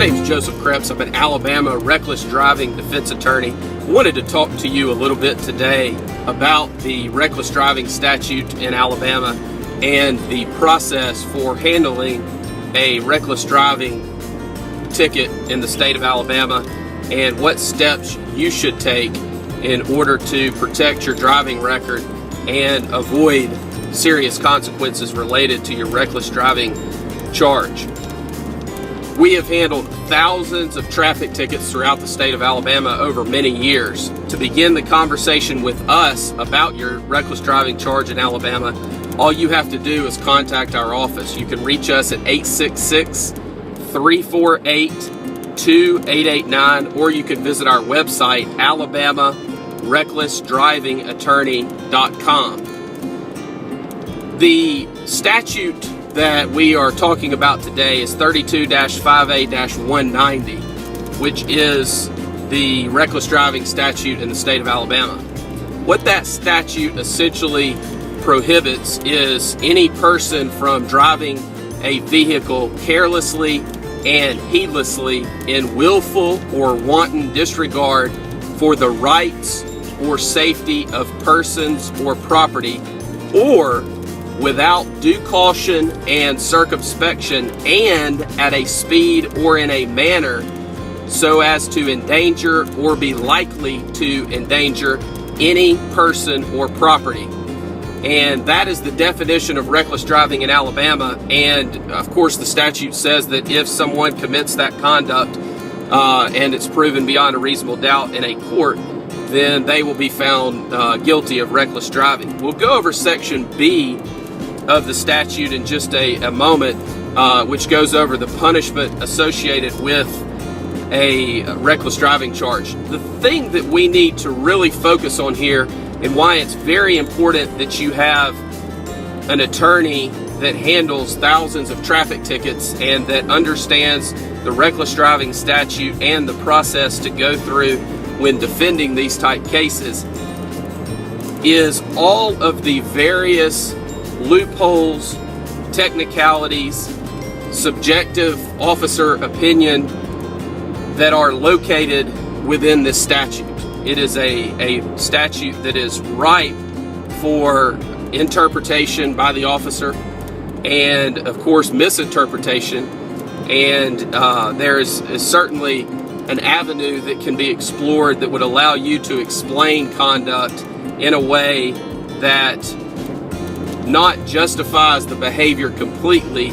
name's Joseph Kreps. I'm an Alabama reckless driving defense attorney. I wanted to talk to you a little bit today about the reckless driving statute in Alabama and the process for handling a reckless driving ticket in the state of Alabama and what steps you should take in order to protect your driving record and avoid serious consequences related to your reckless driving charge. We have handled thousands of traffic tickets throughout the state of Alabama over many years. To begin the conversation with us about your reckless driving charge in Alabama, all you have to do is contact our office. You can reach us at 866-348-2889, or you can visit our website, alabamarecklessdriving.com. The statute that we are talking about today is 32-5A-190, which is the reckless driving statute in the state of Alabama. What that statute essentially prohibits is any person from driving a vehicle carelessly and heedlessly in willful or wanton disregard for the rights or safety of persons or property, or without due caution and circumspection, and at a speed or in a manner so as to endanger or be likely to endanger any person or property. And that is the definition of reckless driving in Alabama. And of course the statute says that if someone commits that conduct and it's proven beyond a reasonable doubt in a court, then they will be found guilty of reckless driving. We'll go over section B of the statute in just a moment, which goes over the punishment associated with a reckless driving charge. The thing that we need to really focus on here, and why it's very important that you have an attorney that handles thousands of traffic tickets and that understands the reckless driving statute and the process to go through when defending these type cases, is all of the various loopholes, technicalities, subjective officer opinion that are located within this statute. It is a statute that is ripe for interpretation by the officer and, of course, misinterpretation. And there is certainly an avenue that can be explored that would allow you to explain conduct in a way that not justifies the behavior completely,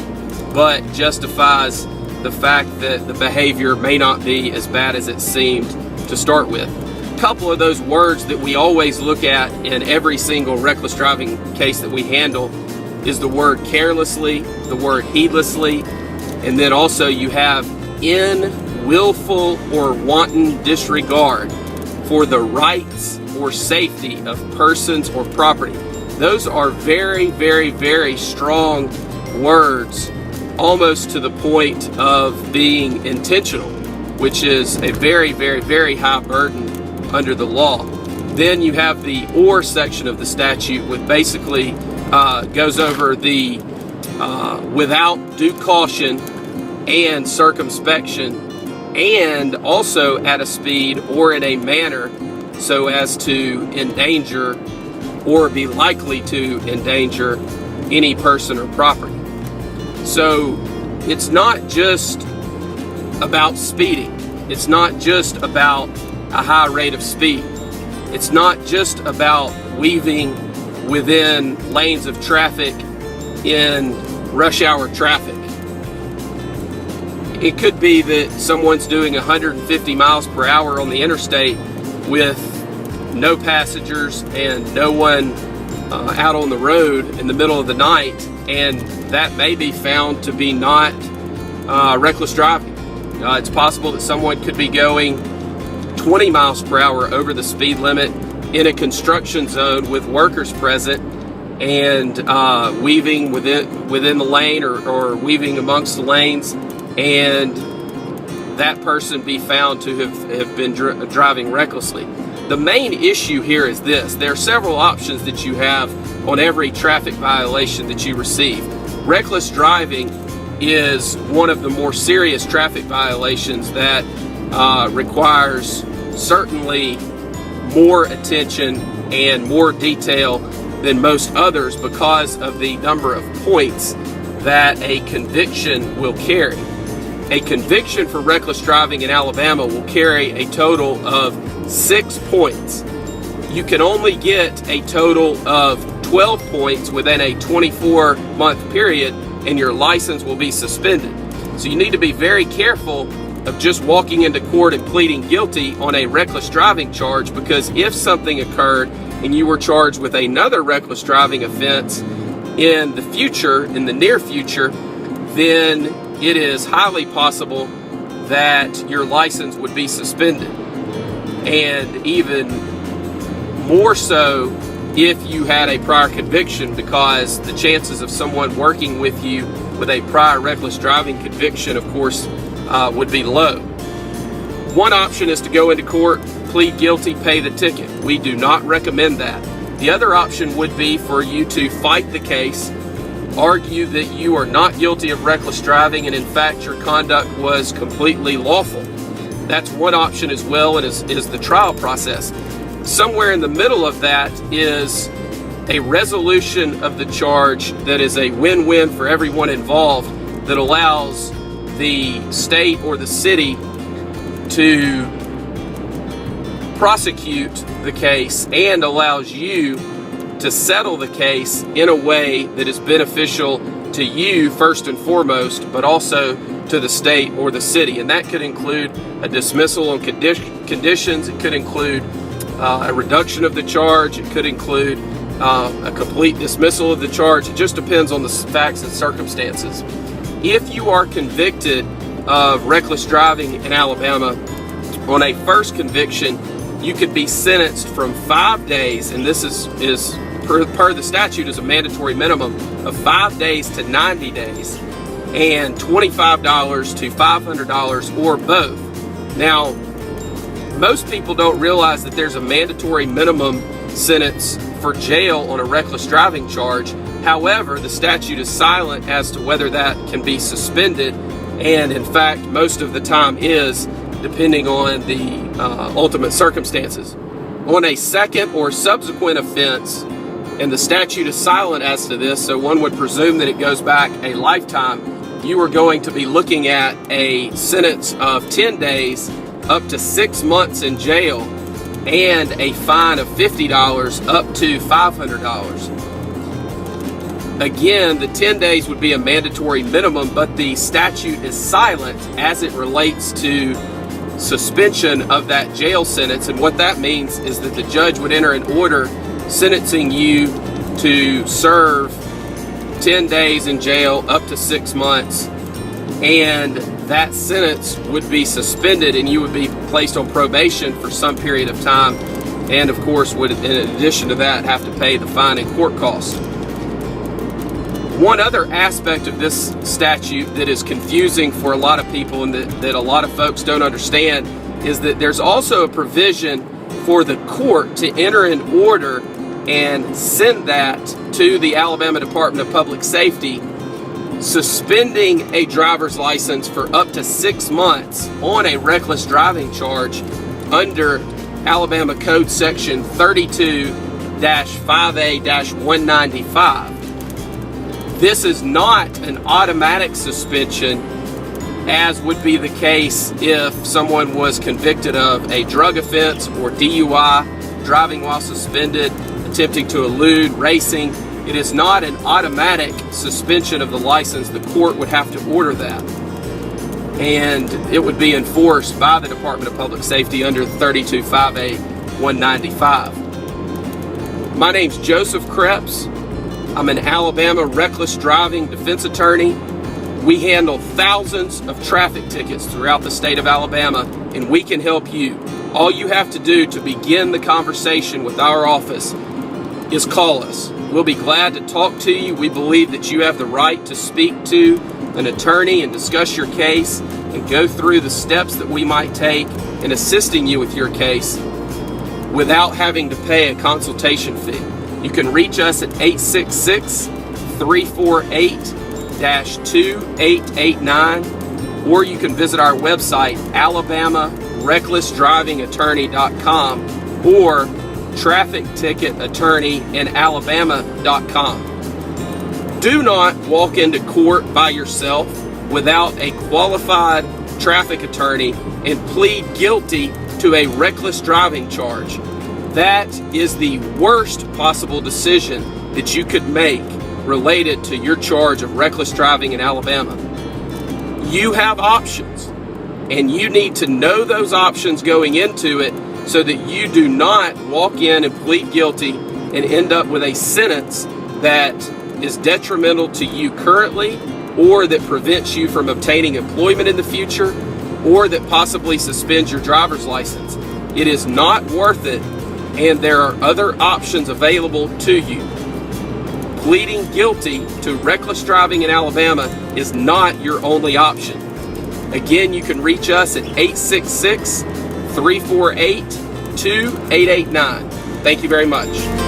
but justifies the fact that the behavior may not be as bad as it seemed to start with. A couple of those words that we always look at in every single reckless driving case that we handle is the word carelessly, the word heedlessly, and then also you have in willful or wanton disregard for the rights or safety of persons or property. Those are very, very, very strong words, almost to the point of being intentional, which is a very, very, very high burden under the law. Then you have the or section of the statute, which basically goes over the without due caution and circumspection, and also at a speed or in a manner so as to endanger or be likely to endanger any person or property. So it's not just about speeding. It's not just about a high rate of speed. It's not just about weaving within lanes of traffic in rush hour traffic. It could be that someone's doing 150 miles per hour on the interstate with no passengers and no one out on the road in the middle of the night, and that may be found to be not reckless driving. It's possible that someone could be going 20 miles per hour over the speed limit in a construction zone with workers present and weaving within the lane or weaving amongst the lanes, and that person be found to have been driving recklessly. The main issue here is this: there are several options that you have on every traffic violation that you receive. Reckless driving is one of the more serious traffic violations that requires certainly more attention and more detail than most others because of the number of points that a conviction will carry. A conviction for reckless driving in Alabama will carry a total of 6 points. You can only get a total of 12 points within a 24-month period, and your license will be suspended. So you need to be very careful of just walking into court and pleading guilty on a reckless driving charge, because if something occurred and you were charged with another reckless driving offense in the future, in the near future, then it is highly possible that your license would be suspended. And even more so if you had a prior conviction, because the chances of someone working with you with a prior reckless driving conviction, of course, would be low. One option is to go into court, plead guilty, pay the ticket. We do not recommend that. The other option would be for you to fight the case, argue that you are not guilty of reckless driving and in fact your conduct was completely lawful. That's one option as well, and is the trial process. Somewhere in the middle of that is a resolution of the charge that is a win-win for everyone involved, that allows the state or the city to prosecute the case and allows you to settle the case in a way that is beneficial to you first and foremost, but also to the state or the city. And that could include a dismissal on conditions. It could include a reduction of the charge. It could include a complete dismissal of the charge. It just depends on the facts and circumstances. If you are convicted of reckless driving in Alabama on a first conviction, you could be sentenced from 5 days, and this is per the statute is a mandatory minimum of 5 days to 90 days, and $25 to $500 or both. Now, most people don't realize that there's a mandatory minimum sentence for jail on a reckless driving charge. However, the statute is silent as to whether that can be suspended, and in fact, most of the time is, depending on the ultimate circumstances. On a second or subsequent offense, and the statute is silent as to this, so one would presume that it goes back a lifetime, you are going to be looking at a sentence of 10 days up to 6 months in jail and a fine of $50 up to $500. Again, the 10 days would be a mandatory minimum, but the statute is silent as it relates to suspension of that jail sentence. And what that means is that the judge would enter an order sentencing you to serve 10 days in jail up to 6 months, and that sentence would be suspended and you would be placed on probation for some period of time, and of course would, in addition to that, have to pay the fine and court costs. One other aspect of this statute that is confusing for a lot of people and that a lot of folks don't understand is that there's also a provision for the court to enter an order and send that to the Alabama Department of Public Safety, suspending a driver's license for up to 6 months on a reckless driving charge under Alabama Code Section 32-5A-195. This is not an automatic suspension, as would be the case if someone was convicted of a drug offense or DUI, driving while suspended, attempting to elude, racing. It is not an automatic suspension of the license. The court would have to order that, and it would be enforced by the Department of Public Safety under 32-5A-195. My name's Joseph Kreps. I'm an Alabama reckless driving defense attorney. We handle thousands of traffic tickets throughout the state of Alabama, and we can help you. All you have to do to begin the conversation with our office is call us. We'll be glad to talk to you. We believe that you have the right to speak to an attorney and discuss your case and go through the steps that we might take in assisting you with your case without having to pay a consultation fee. You can reach us at 866-348-8255. 2889, or you can visit our website, alabamarecklessdrivingattorney.com or trafficticketattorneyinalabama.com. Do not walk into court by yourself without a qualified traffic attorney and plead guilty to a reckless driving charge. That is the worst possible decision that you could make related to your charge of reckless driving in Alabama. You have options, and you need to know those options going into it so that you do not walk in and plead guilty and end up with a sentence that is detrimental to you currently, or that prevents you from obtaining employment in the future, or that possibly suspends your driver's license. It is not worth it, and there are other options available to you. Pleading guilty to reckless driving in Alabama is not your only option. Again, you can reach us at 866-348-2889. Thank you very much.